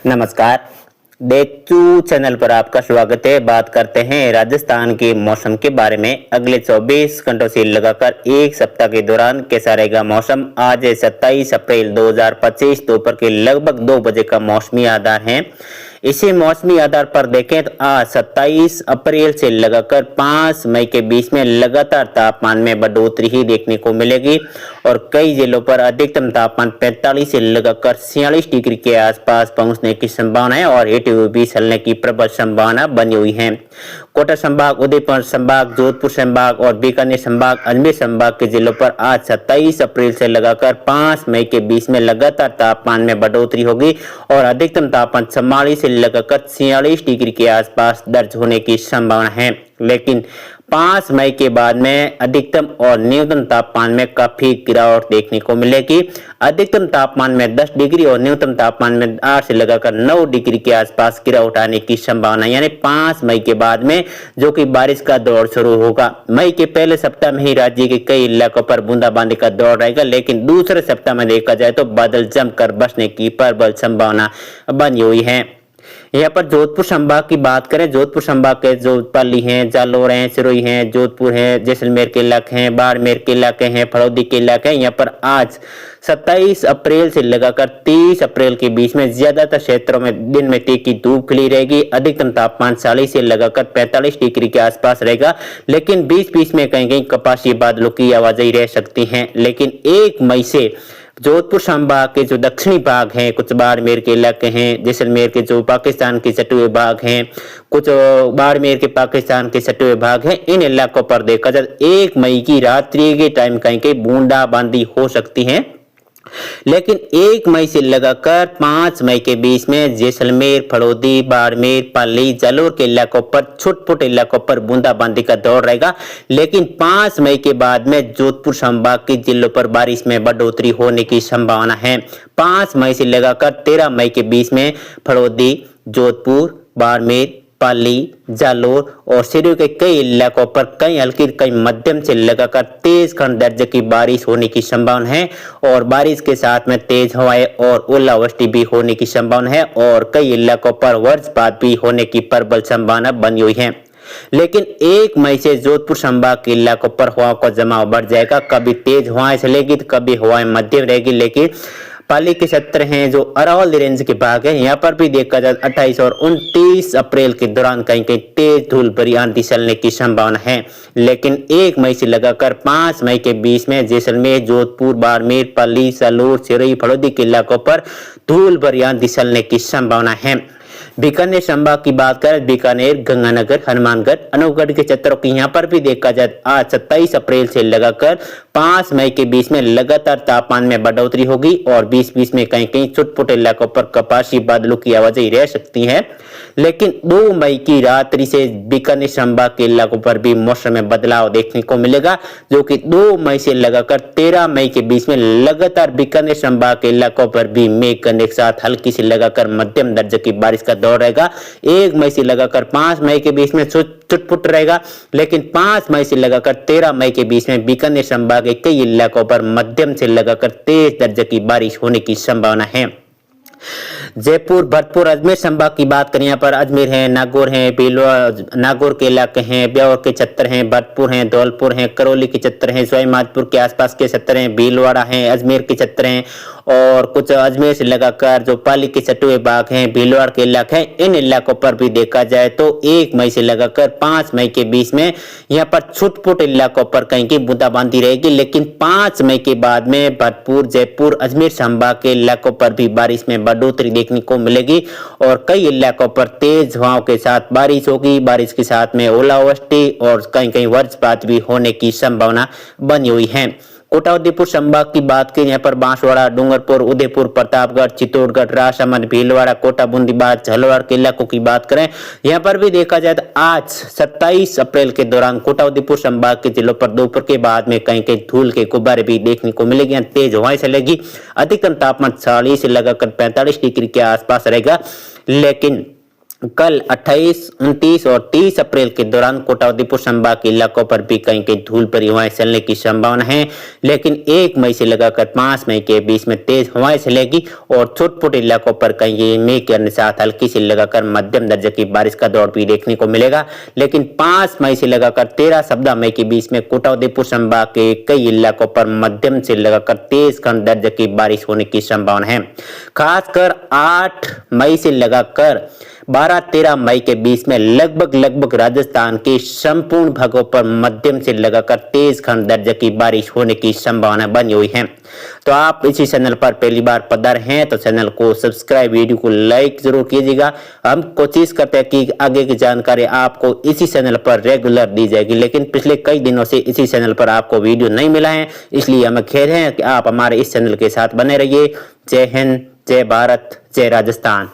नमस्कार। देखचू चैनल पर आपका स्वागत है। बात करते हैं राजस्थान के मौसम के बारे में। अगले 24 घंटों से लगाकर एक सप्ताह के दौरान कैसा रहेगा मौसम। आज 27 अप्रैल 2025 दोपहर के लगभग 2 बजे का मौसमी आधार है। इसी मौसमी आधार पर देखें तो आज 27 अप्रैल से लगाकर 5 मई के बीच में लगातार तापमान में बढ़ोतरी ही देखने को मिलेगी और कई जिलों पर अधिकतम तापमान 45 से लगाकर 46 डिग्री के आसपास पहुंचने की संभावना है और हीट वेव भी चलने की प्रबल संभावना बनी हुई है। कोटा संभाग, उदयपुर संभाग, जोधपुर संभाग और बीकानेर संभाग, अजमेर संभाग के जिलों पर आज 27 अप्रैल से लगाकर 5 मई के बीच में लगातार तापमान में बढ़ोतरी होगी और अधिकतम तापमान 44 से लगाकर 46 डिग्री के आसपास दर्ज होने की संभावना है। लेकिन 5 मई के बाद में अधिकतम और न्यूनतम तापमान में काफी गिरावट देखने को मिलेगी। अधिकतम तापमान में 10 डिग्री और न्यूनतम तापमान में 8 से लगाकर 9 डिग्री के आसपास गिरावट आने की संभावना, यानी 5 मई के बाद में जो कि बारिश का दौर शुरू होगा। मई के पहले सप्ताह में ही राज्य के कई इलाकों पर बूंदाबांदी का दौर रहेगा, लेकिन दूसरे सप्ताह में देखा जाए तो बादल जमकर बरसने की प्रबल संभावना बनी हुई है। यहाँ पर जोधपुर संभाग की बात करें, जोधपुर संभाग के जो पाली हैं, जालोर हैं, सिरोही हैं, जोधपुर हैं, जैसलमेर के इलाके हैं, बाड़मेर के इलाके हैं, फड़ौदी के इलाके हैं। यहाँ पर आज 27 अप्रैल से लगाकर 30 अप्रैल के बीच में ज्यादातर क्षेत्रों में दिन में तीखी धूप खिली रहेगी। अधिकतम तापमान 40 से लगाकर 45 डिग्री के आसपास रहेगा, लेकिन बीच बीच में कहीं कहीं कपासी बादलों की आवाजाही रह सकती है। लेकिन 1 मई से जोधपुर संभाग के जो दक्षिणी भाग हैं, कुछ बाड़मेर के इलाके हैं, जैसलमेर के जो पाकिस्तान के सटे हुए भाग हैं, कुछ बाड़मेर के पाकिस्तान के सटे हुए भाग हैं, इन इलाकों पर देखा जाए 1 मई की रात्रि के टाइम कहीं कहीं बूंदाबांदी हो सकती है। लेकिन 1 मई से लगाकर 5 मई के बीच में जैसलमेर, फड़ौदी, बाड़मेर, पाली, जालोर के इलाकों पर, छोटे-छोटे इलाकों पर बूंदाबांदी का दौर रहेगा। लेकिन 5 मई के बाद में जोधपुर संभाग के जिलों पर बारिश में बढ़ोतरी होने की संभावना है। 5 मई से लगाकर 13 मई के बीच में फड़ौदी, जोधपुर, बाड़मेर, पाली, जालोर और सिरोही के कई इलाकों पर कई हल्की कई मध्यम से लगाकर तेज खंड दर्जे की बारिश होने की संभावना है और बारिश के साथ में तेज हवाएं और ओलावृष्टि भी होने की संभावना है और कई इलाकों पर वज्रपात भी होने की प्रबल संभावना बनी हुई है। लेकिन 1 मई से जोधपुर संभाग के इलाकों पर हवाओं का जमाव बढ़ जाएगा। कभी तेज हवाएं चलेगी तो कभी हवाएं मध्यम रहेगी। लेकिन पाली के क्षेत्र हैं जो अरावली रेंज के भाग है, यहाँ पर भी देखा जाए 28 और 29 अप्रैल के दौरान कहीं कहीं तेज धूल भरी आंधी चलने की संभावना है। लेकिन 1 मई से लगाकर 5 मई के बीच में जैसलमेर, जोधपुर, बाड़मेर, पाली, जालोर, सिरोही, फड़ौदी के इलाकों पर धूल भरी आंधी चलने की संभावना है। बीकानेर संभाग की बात करें, बीकानेर, गंगानगर, हनुमानगढ़, अनूपगढ़ के क्षेत्रों की यहाँ पर भी देखा जाए आज 27 अप्रैल से लगाकर 5 मई के बीच में लगातार तापमान में बढ़ोतरी होगी और बीच बीच में कहीं कहीं छोटे-छोटे इलाकों पर कपासी बादलों की आवाजाही रह सकती है। लेकिन 2 मई की रात्रि से बीकानेर संभाग के इलाकों पर भी मौसम में बदलाव देखने को मिलेगा, जो कि 2 मई से लगाकर 13 मई के बीच में लगातार बीकानेर संभाग के इलाकों पर भी मेघ करने के साथ हल्की से लगाकर मध्यम दर्जे की बारिश का दौर रहेगा। 1 मई से लगाकर 5 मई के बीच में छुटपुट रहेगा, लेकिन 5 मई से लगाकर 13 मई के बीच में बीकानेर संभाग के कई इलाकों पर मध्यम से लगाकर तेज दर्जे की बारिश होने की संभावना है। जयपुर, भरतपुर, अजमेर संभाग की बात करें, यहाँ पर अजमेर है, नागौर है, नागौर के इलाके हैं, ब्यावर के क्षेत्र हैं, भरतपुर हैं, धौलपुर हैं, करौली के क्षेत्र हैं, सवाईमाधोपुर के आसपास के क्षेत्र हैं, भीलवाड़ा हैं, अजमेर के क्षेत्र हैं और कुछ अजमेर से लगाकर जो पाली के सटे हुए भाग हैं, भीलवाड़ा के इलाके हैं, इन इलाकों पर भी देखा जाए तो 1 मई से लगाकर 5 मई के बीच में यहाँ पर छोटे-छोटे इलाकों पर कहीं की बूंदाबांदी रहेगी। लेकिन 5 मई के बाद में भरतपुर, जयपुर, अजमेर संभाग के इलाकों पर भी बारिश में बढ़ोतरी देखने को मिलेगी और कई इलाकों पर तेज हवाओं के साथ बारिश होगी। बारिश के साथ में ओलावृष्टि और कहीं कहीं वज्रपात भी होने की संभावना बनी हुई है। कोटा उदयपुर संभाग की बात करें, यहाँ पर बांसवाड़ा, डूंगरपुर, उदयपुर, प्रतापगढ़, चित्तौड़गढ़, राजसमंद, भीलवाड़ा, कोटा, बूंदीबार, झालावाड़ के इलाकों की बात करें, यहाँ पर भी देखा जाए तो आज 27 अप्रैल के दौरान कोटा उदयपुर संभाग के जिलों पर दोपहर के बाद में कहीं कहीं धूल के गुब्बारे भी देखने को मिलेगी, तेज हवाएं चलेगी। अधिकतम तापमान 40 से लगाकर 45 डिग्री के आसपास रहेगा। लेकिन कल 28, 29 और 30 अप्रैल के दौरान कोटाउद्दीपुर संभाग के इलाकों पर भी कहीं कहीं धूल भरी हवाएं चलने की संभावना है, लेकिन 1 मई से लगाकर 5 मई के बीच में तेज हवाएं चलेगी और छोटे-छोटे इलाकों पर कहीं मेघ के साथ हल्की से लगाकर मध्यम दर्जे की बारिश का दौर भी देखने को मिलेगा। लेकिन 5 मई से लगाकर 13-14 मई के बीच में कोटाउद्दीपुर संभाग के कई इलाकों पर मध्यम से लगाकर तेज खंड दर्जे की बारिश होने की संभावना है। खासकर 8 मई से लगाकर 12-13 मई के बीच में लगभग राजस्थान के संपूर्ण भागों पर मध्यम से लगाकर तेज खंड दर्जे की बारिश होने की संभावना बनी हुई है। तो आप इसी चैनल पर पहली बार पधारे हैं तो चैनल को सब्सक्राइब, वीडियो को लाइक जरूर कीजिएगा। हम कोशिश करते हैं कि आगे की जानकारी आपको इसी चैनल पर रेगुलर दी जाएगी, लेकिन पिछले कई दिनों से इसी चैनल पर आपको वीडियो नहीं मिला है, इसलिए हमें खेद है कि आप हमारे इस चैनल के साथ बने रहिए। जय हिंद, जय भारत, जय राजस्थान।